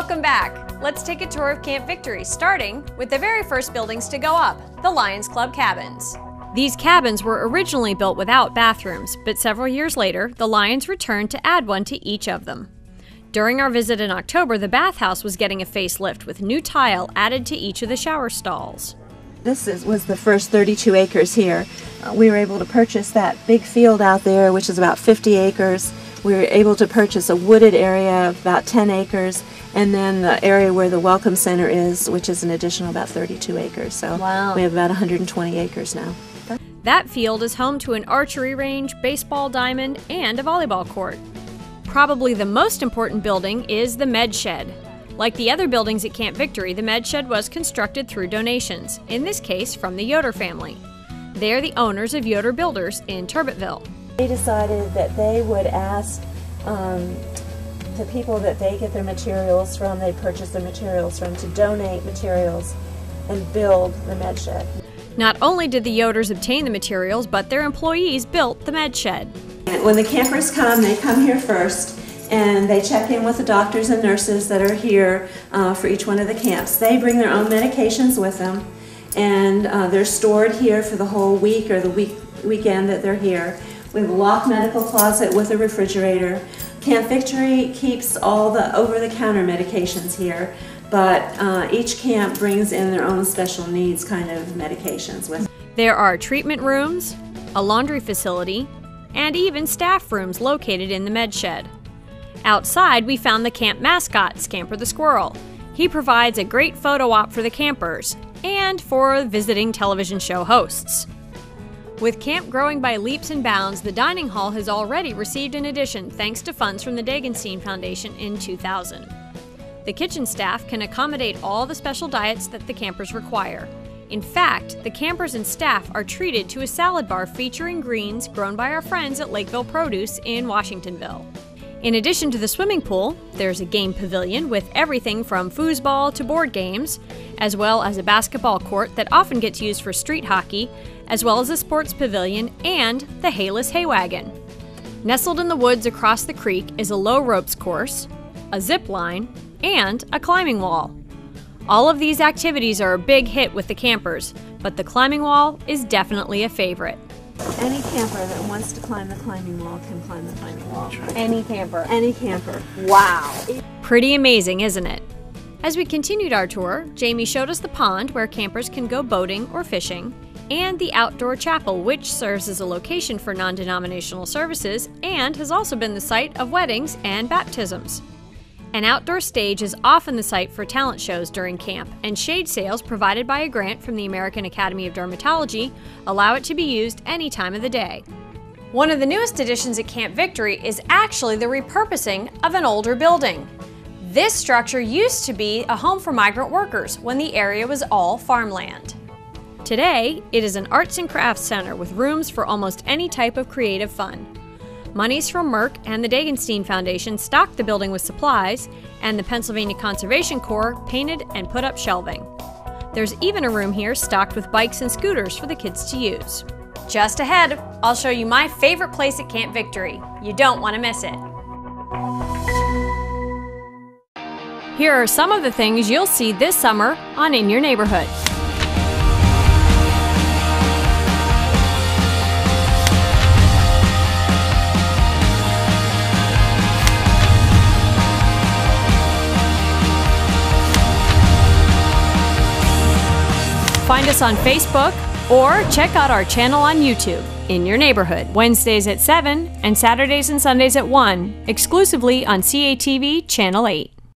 Welcome back. Let's take a tour of Camp Victory, starting with the very first buildings to go up, the Lions Club cabins. These cabins were originally built without bathrooms, but several years later, the Lions returned to add one to each of them. During our visit in October, the bathhouse was getting a facelift with new tile added to each of the shower stalls. This was the first 32 acres here. We were able to purchase that big field out there, which is about 50 acres. We were able to purchase a wooded area of about 10 acres, and then the area where the Welcome Center is, which is an additional about 32 acres. So wow. We have about 120 acres now. That field is home to an archery range, baseball diamond, and a volleyball court. Probably the most important building is the Med Shed. Like the other buildings at Camp Victory, the Med Shed was constructed through donations, in this case from the Yoder family. They are the owners of Yoder Builders in Turbotville. They decided that they would ask the people that they get their materials from, they purchase their materials from, to donate materials and build the Med Shed. Not only did the Yoders obtain the materials, but their employees built the Med Shed. When the campers come, they come here first, and they check in with the doctors and nurses that are here for each one of the camps. They bring their own medications with them, and they're stored here for the whole week or the weekend that they're here. We have a locked medical closet with a refrigerator. Camp Victory keeps all the over-the-counter medications here, but each camp brings in their own special needs kind of medications with. There are treatment rooms, a laundry facility, and even staff rooms located in the Med Shed. Outside, we found the camp mascot, Scamper the Squirrel. He provides a great photo op for the campers and for visiting television show hosts. With camp growing by leaps and bounds, the dining hall has already received an addition thanks to funds from the Degenstein Foundation in 2000. The kitchen staff can accommodate all the special diets that the campers require. In fact, the campers and staff are treated to a salad bar featuring greens grown by our friends at Lakeville Produce in Washingtonville. In addition to the swimming pool, there's a game pavilion with everything from foosball to board games, as well as a basketball court that often gets used for street hockey, as well as a sports pavilion and the Hayless Hay Wagon. Nestled in the woods across the creek is a low ropes course, a zip line, and a climbing wall. All of these activities are a big hit with the campers, but the climbing wall is definitely a favorite. Any camper that wants to climb the climbing wall can climb the climbing wall. Any camper? Any camper. Wow! Pretty amazing, isn't it? As we continued our tour, Jamie showed us the pond where campers can go boating or fishing, and the outdoor chapel, which serves as a location for non-denominational services and has also been the site of weddings and baptisms. An outdoor stage is often the site for talent shows during camp, and shade sails provided by a grant from the American Academy of Dermatology allow it to be used any time of the day. One of the newest additions at Camp Victory is actually the repurposing of an older building. This structure used to be a home for migrant workers when the area was all farmland. Today, it is an arts and crafts center with rooms for almost any type of creative fun. Monies from Merck and the Degenstein Foundation stocked the building with supplies, and the Pennsylvania Conservation Corps painted and put up shelving. There's even a room here stocked with bikes and scooters for the kids to use. Just ahead, I'll show you my favorite place at Camp Victory. You don't want to miss it. Here are some of the things you'll see this summer on In Your Neighborhood. Find us on Facebook or check out our channel on YouTube, In Your Neighborhood, Wednesdays at 7 and Saturdays and Sundays at 1, exclusively on CATV Channel 8.